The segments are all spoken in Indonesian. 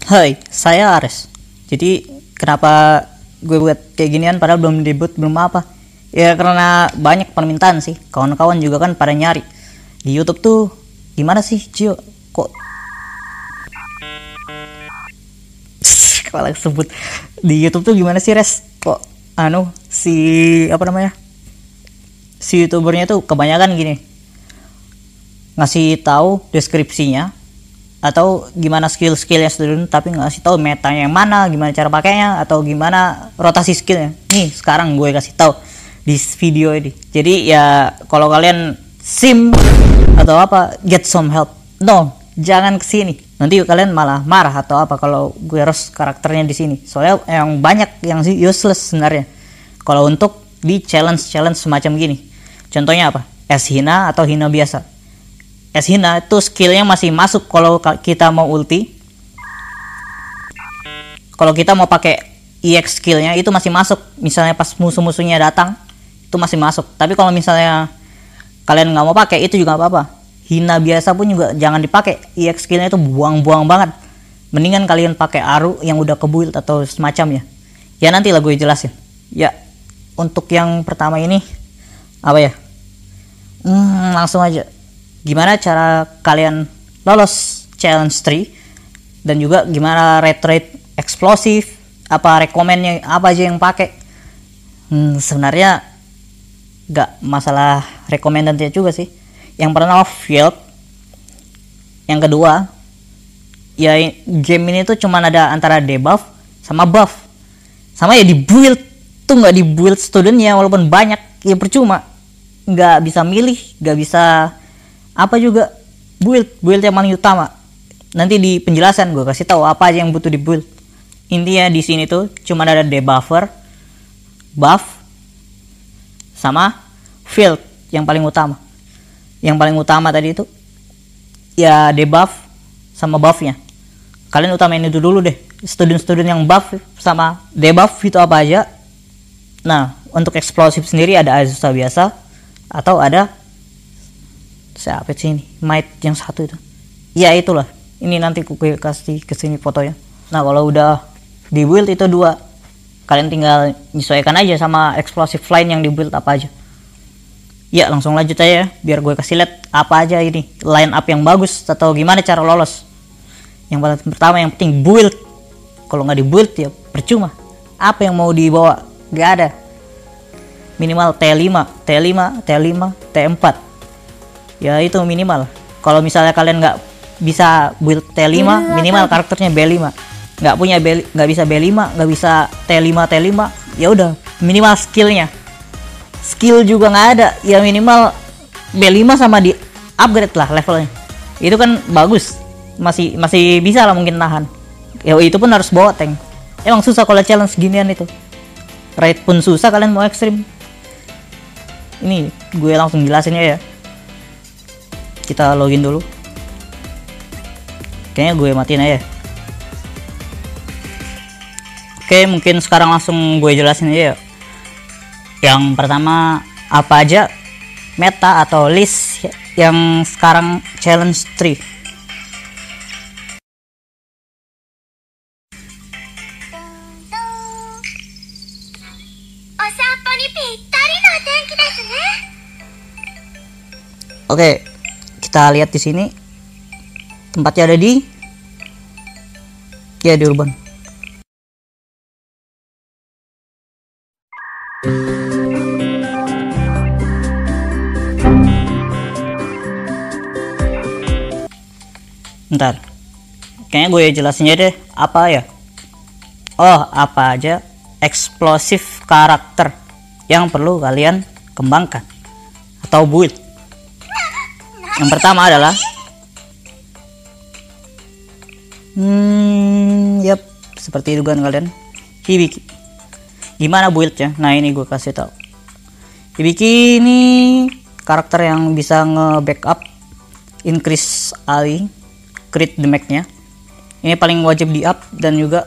Hai, saya Ares. Jadi kenapa gue buat kayak ginian padahal belum debut belum apa? Ya karena banyak permintaan sih. Kawan-kawan juga kan pada nyari di YouTube tuh gimana sih Cio? Kok kepala sebut di YouTube tuh gimana sih Res? Kok si apa namanya? Si YouTubernya tuh kebanyakan gini. Ngasih tahu deskripsinya atau gimana skill-skillnya student tapi nggak kasih tahu metanya yang mana, gimana cara pakainya atau gimana rotasi skillnya. Nih sekarang gue kasih tahu di video ini. Jadi ya kalau kalian sim atau apa get some help, no jangan kesini, nanti kalian malah marah atau apa kalau gue roast karakternya di sini. Soalnya yang banyak yang useless sebenarnya kalau untuk di challenge semacam gini. Contohnya apa? Es Hina atau Hina biasa. Es Hina itu skillnya masih masuk kalau kita mau ulti. Kalau kita mau pakai EX skillnya itu masih masuk. Misalnya pas musuh-musuhnya datang itu masih masuk. Tapi kalau misalnya kalian nggak mau pakai itu juga nggak apa-apa. Hina biasa pun juga jangan dipakai. EX skillnya itu buang-buang banget. Mendingan kalian pakai Aru yang udah ke-build atau semacamnya. Ya nanti lah gue jelasin. Ya untuk yang pertama ini apa ya? Langsung aja. Gimana cara kalian lolos challenge 3 dan juga gimana rate eksplosif, apa rekomennya apa aja yang pakai. Sebenarnya gak masalah recommendednya juga sih. Yang pertama field, yang kedua ya game ini tuh cuman ada antara debuff sama buff, sama ya di build tuh nggak di build studentnya walaupun banyak ya percuma, nggak bisa milih, nggak bisa apa juga build yang paling utama. Nanti di penjelasan gue kasih tahu apa aja yang butuh di build. Intinya di sini tuh cuma ada debuffer, buff, sama field yang paling utama. Yang paling utama tadi itu ya debuff sama buffnya. Kalian utamain itu dulu deh. Student yang buff sama debuff itu apa aja. Nah untuk eksplosif sendiri ada Azusa biasa atau ada siapa sih ini? Might yang satu itu. Ya itulah. Ini nanti gue kasih kesini fotonya. Nah kalau udah di build itu dua, kalian tinggal menyesuaikan aja sama explosive line yang di build apa aja. Ya langsung lanjut aja ya, biar gue kasih lihat apa aja ini line up yang bagus atau gimana cara lolos. Yang paling pertama yang penting build. Kalau nggak di build ya percuma. Apa yang mau dibawa? Gak ada. Minimal T5, T4. Ya itu minimal. Kalau misalnya kalian nggak bisa build T5, minimal karakternya B5. Nggak bisa B5, nggak bisa T5, ya udah minimal skillnya. Skill juga nggak ada, ya minimal B5 sama di upgrade lah levelnya. Itu kan bagus, masih bisa lah mungkin nahan. Ya itu pun harus bawa tank. Emang susah kalau challenge ginian itu. Raid pun susah kalian mau ekstrim. Ini gue langsung jelasinnya ya. Kita login dulu. Kayaknya gue matiin aja. Oke, mungkin sekarang langsung gue jelasin aja ya. Yang pertama apa aja meta atau list yang sekarang challenge 3. Oke, kita lihat di sini tempatnya ada di urban. Bentar, kayaknya gue jelasinnya deh apa ya. Oh, apa aja eksplosif karakter yang perlu kalian kembangkan atau build. Yang pertama adalah yap, seperti itu kan kalian. Hibiki. Gimana buildnya? Nah ini gue kasih tahu. Hibiki ini karakter yang bisa nge-backup increase Ali, crit damage-nya. Ini paling wajib di up dan juga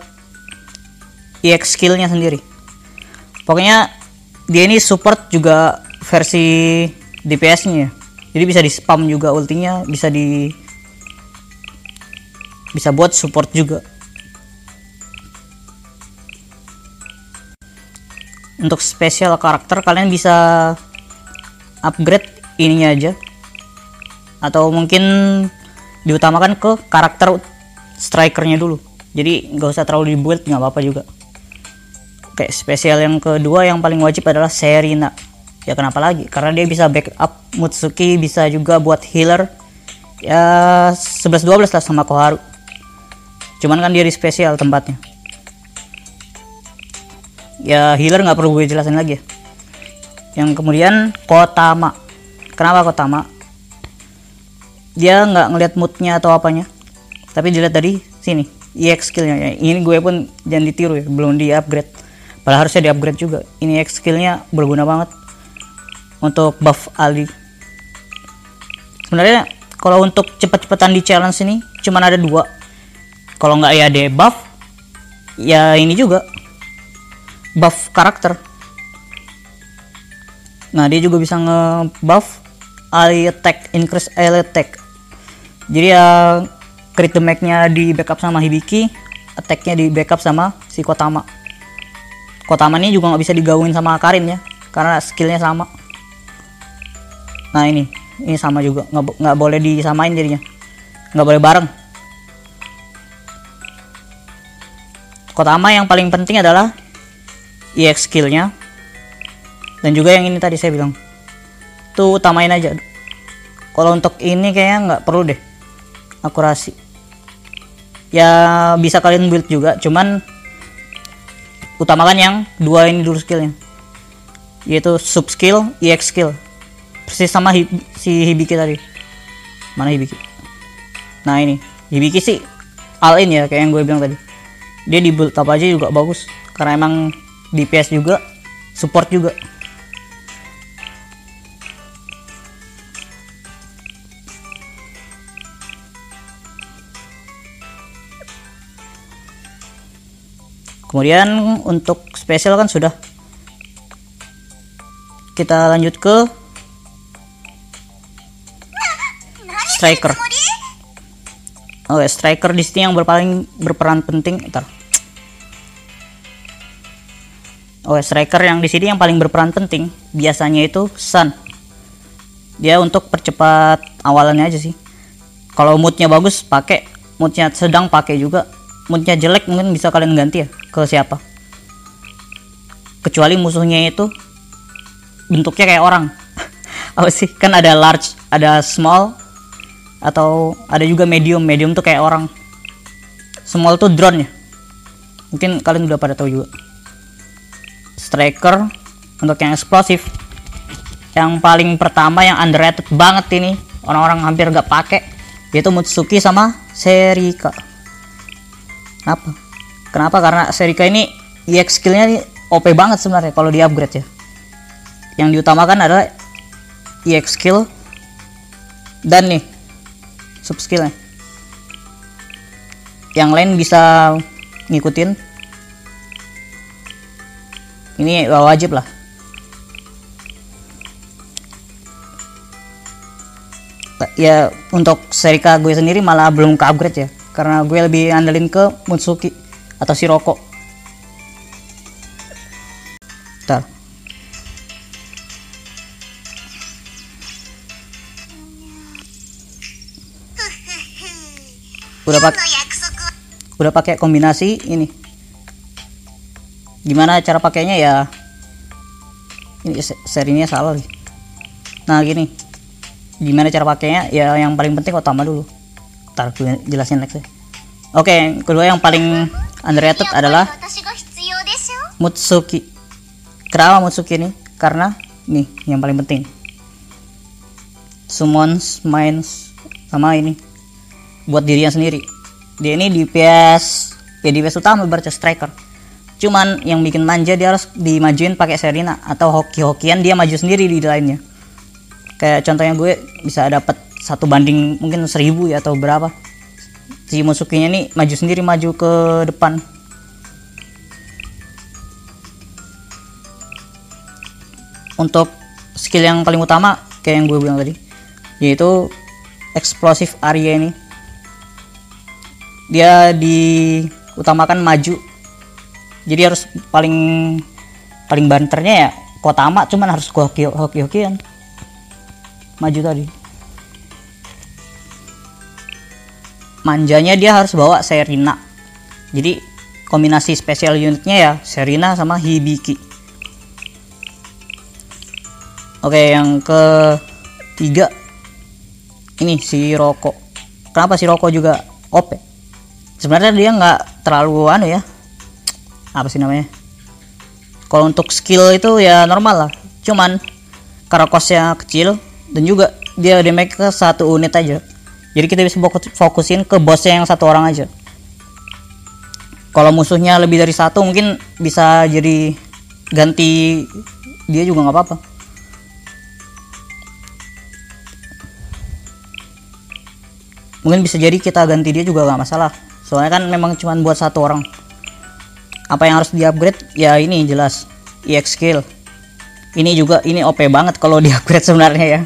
EX skill-nya sendiri. Pokoknya dia ini support juga versi DPS-nya. Jadi bisa di spam juga ultinya, bisa buat support juga. Untuk spesial karakter kalian bisa upgrade ininya aja, atau mungkin diutamakan ke karakter strikernya dulu, jadi nggak usah terlalu dibuild, nggak apa-apa juga. Oke, spesial yang kedua yang paling wajib adalah Serina. Ya kenapa lagi, karena dia bisa backup Mutsuki, bisa juga buat healer, ya 11-12 lah sama Koharu, cuman kan dia di spesial tempatnya. Ya healer nggak perlu gue jelasin lagi ya. Yang kemudian Kotama. Kenapa Kotama? Dia nggak ngelihat moodnya atau apanya, tapi dilihat dari sini EX skillnya. Ini gue pun jangan ditiru ya, belum di upgrade, padahal harusnya di upgrade juga. Ini EX skillnya berguna banget untuk buff Ali. Sebenarnya kalau untuk cepet-cepetan di challenge ini cuman ada dua, kalau nggak ya debuff, ya ini juga buff karakter. Nah dia juga bisa nge-buff ally attack, increase ally attack. Jadi ya crit damage-nya di backup sama Hibiki, attack-nya di backup sama si Kotama. Kotama ini juga nggak bisa digabungin sama Karin ya, karena skillnya sama. Nah ini sama juga, nggak boleh disamain jadinya, nggak boleh bareng. Kotama yang paling penting adalah EX skillnya, dan juga yang ini tadi saya bilang tuh utamain aja. Kalau untuk ini kayaknya nggak perlu deh akurasi, ya bisa kalian build juga, cuman utamakan yang dua ini dulu skillnya, yaitu sub skill, EX skill, persis sama si Hibiki tadi. Mana Hibiki? Nah ini Hibiki sih all in ya, kayak yang gue bilang tadi, dia di build apa aja juga bagus, karena emang DPS juga, support juga. Kemudian untuk spesial kan sudah. Kita lanjut ke striker. Oke, striker di sini yang berperan penting. Striker yang di sini yang paling berperan penting biasanya itu Sun. Dia untuk percepat awalannya aja sih. Kalau moodnya bagus pakai, moodnya sedang pakai juga, moodnya jelek mungkin bisa kalian ganti ya ke siapa. Kecuali musuhnya itu bentuknya kayak orang. Apa sih? Kan ada large, ada small, atau ada juga medium. Medium tuh kayak orang. Small tuh drone ya. Mungkin kalian udah pada tahu juga. Striker untuk yang eksplosif, yang paling pertama yang underrated banget ini, orang-orang hampir gak pakai, yaitu Mutsuki sama Serika. Kenapa? Karena Serika ini EX skillnya nih OP banget sebenarnya kalau di upgrade ya. Yang diutamakan adalah EX skill dan nih sub skillnya. Yang lain bisa ngikutin. Ini wajib lah. Ya untuk Serika gue sendiri malah belum ke upgrade ya, karena gue lebih andelin ke Mutsuki atau Shiroko. Bentar. Udah pakai kombinasi ini. Gimana cara pakainya ya? Ini serinya salah nih. Nah gini, gimana cara pakainya ya, yang paling penting utama dulu. Ntar gue jelasin next ya. Oke, kedua yang paling underrated adalah Mutsuki. Kenapa Mutsuki ini? Karena nih yang paling penting, summons mines sama ini buat dirinya sendiri. Dia ini DPS ya, DPS utama berarti striker. Cuman yang bikin manja dia harus dimajuin pakai Serina, atau hoki-hokian dia maju sendiri di lainnya. Kayak contohnya gue bisa dapat 1 banding mungkin 1000 ya atau berapa. Si Mutsukinya nih maju sendiri, maju ke depan. Untuk skill yang paling utama kayak yang gue bilang tadi, yaitu explosive area ini. Dia diutamakan maju. Jadi harus paling paling banternya ya Kotama, cuman harus hoki-hokian maju tadi. Manjanya dia harus bawa Serina, jadi kombinasi spesial unitnya ya Serina sama Hibiki. Oke, yang ketiga ini si Roko. Kenapa si Roko juga OP? Sebenarnya dia nggak terlalu anu ya, apa sih namanya, kalau untuk skill itu ya normal lah, cuman karena costnya kecil dan juga dia damage ke satu unit aja, jadi kita bisa fokusin ke bosnya yang satu orang aja. Kalau musuhnya lebih dari satu mungkin bisa jadi ganti dia juga nggak apa-apa. Mungkin bisa jadi kita ganti dia juga nggak masalah, soalnya kan memang cuma buat satu orang. Apa yang harus di upgrade ya ini jelas EX skill. Ini juga ini OP banget kalau di upgrade sebenarnya ya.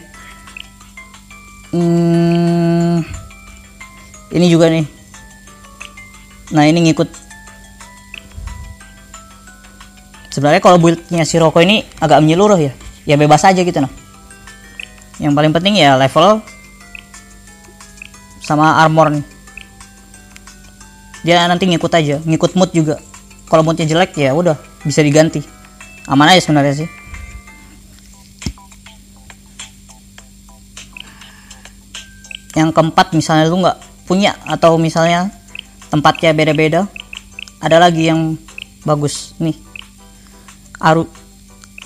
Ini juga nih, nah ini ngikut. Sebenarnya kalau buildnya si Roko ini agak menyeluruh ya, ya bebas aja gitu nah. Yang paling penting ya level sama armor nih, dia nanti ngikut aja, ngikut mood juga. Kalau moodnya jelek ya udah bisa diganti, aman aja sebenarnya sih. Yang keempat, misalnya lu nggak punya atau misalnya tempatnya beda-beda, ada lagi yang bagus nih, Aru.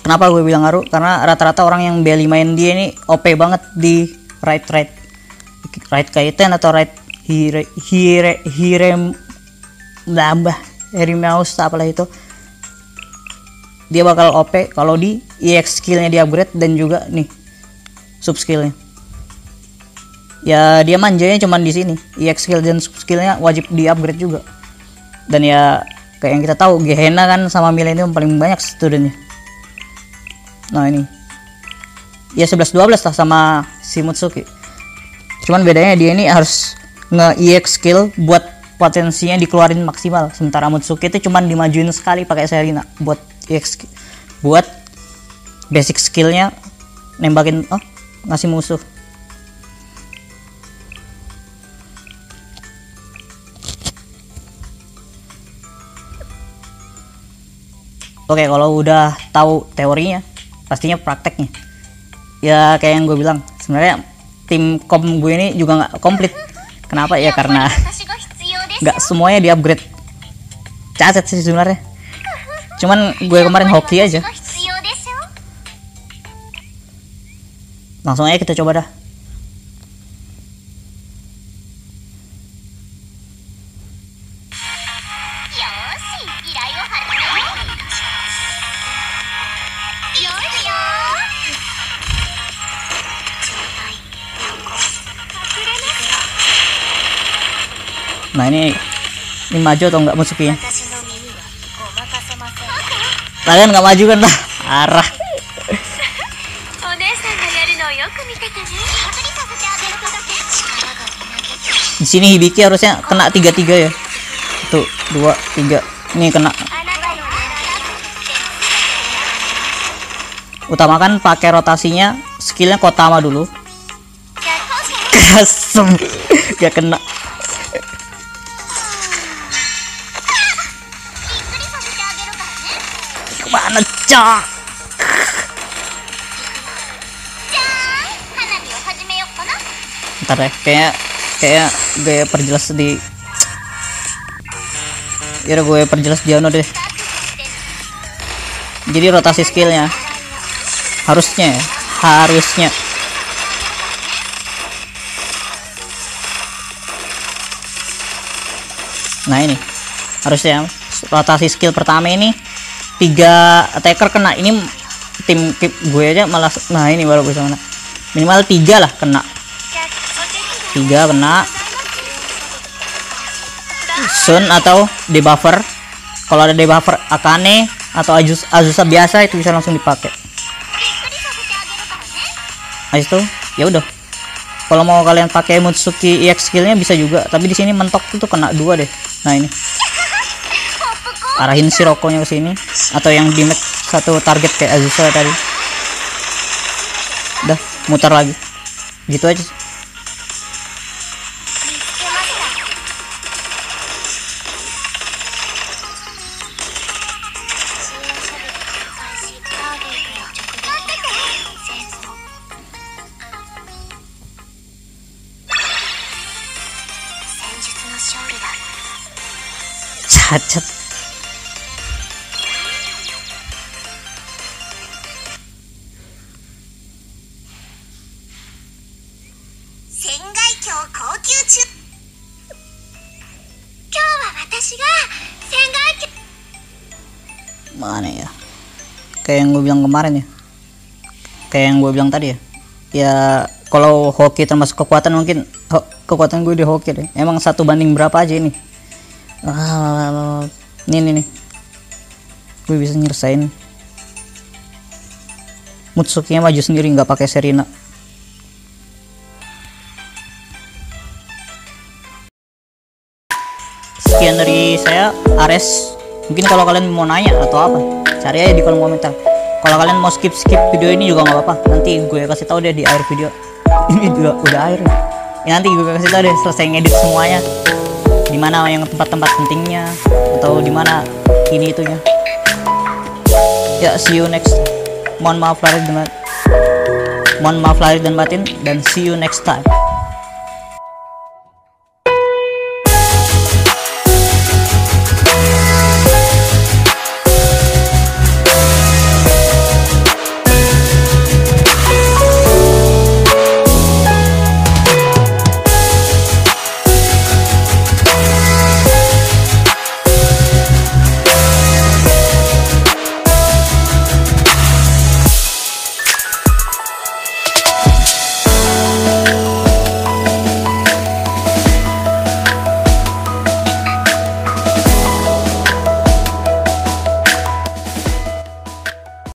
Kenapa gue bilang Aru? Karena rata-rata orang yang beli main dia ini OP banget di right Kaiten atau right Hirem Lambah Herimaus apalah itu. Dia bakal OP kalau di EX skillnya di upgrade dan juga nih sub skillnya. Ya dia manjanya cuman di sini. EX skill dan sub skillnya wajib di upgrade juga. Dan ya kayak yang kita tahu Gehenna kan sama Millennium paling banyak studentnya. Nah ini ya 11-12 lah sama si Mutsuki. Cuman bedanya dia ini harus nge-EX skill buat potensinya dikeluarin maksimal, sementara Mutsuki itu cuman dimajuin sekali pakai Serina buat EX, buat basic skillnya nembakin ngasih musuh. Oke, kalau udah tahu teorinya, pastinya prakteknya. Ya kayak yang gue bilang, sebenarnya tim kom gue ini juga nggak komplit. Kenapa ya? Karena nggak semuanya di upgrade. Cacat sih sebenarnya. Cuman gue kemarin hoki aja. Langsung aja kita coba dah. Nah ini maju atau enggak Mutsuki-nya? Kalian nggak maju kan lah, arah. Di sini Hibiki harusnya kena 3-3 ya. Tuh 2-3, ini kena. Utamakan pakai rotasinya, skillnya Kotama dulu. Kasem, gak kena. Mana cak? Ntar deh, kayak gue perjelas di. Ya udah gue perjelas di deh. Jadi rotasi skillnya harusnya. Nah ini harusnya rotasi skill pertama ini 3 attacker kena. Ini tim gue aja malah, nah ini baru bisa kena minimal 3 lah kena. 3 kena Sun atau debuffer. Kalau ada debuffer Akane atau Azusa biasa itu bisa langsung dipakai. Habis itu ya udah. Kalau mau kalian pakai Mutsuki EX skillnya bisa juga, tapi di sini mentok itu kena 2 deh. Nah ini arahin si Rokonya ke sini atau yang damage satu target kayak Azusa tadi. Udah muter lagi gitu aja sih. Cacat. Mana ya? Kayak yang gue bilang kemarin ya. Kayak yang gue bilang tadi ya. Ya kalau hoki termasuk kekuatan, mungkin kekuatan gue di hoki deh. Emang 1 banding berapa aja ini. Nih gue bisa nyelesain. Mutsuki maju sendiri nggak pakai Serina. Sekian dari saya, Ares. Mungkin kalau kalian mau nanya atau apa, cari aja di kolom komentar. Kalau kalian mau skip video ini juga nggak apa-apa, nanti gue kasih tahu deh di akhir video. Ini juga udah akhir ya, nanti gue kasih tahu deh selesai ngedit semuanya, dimana yang tempat-tempat pentingnya atau dimana ini itunya. Ya, see you next. Mohon maaf lahir dan batin, dan see you next time.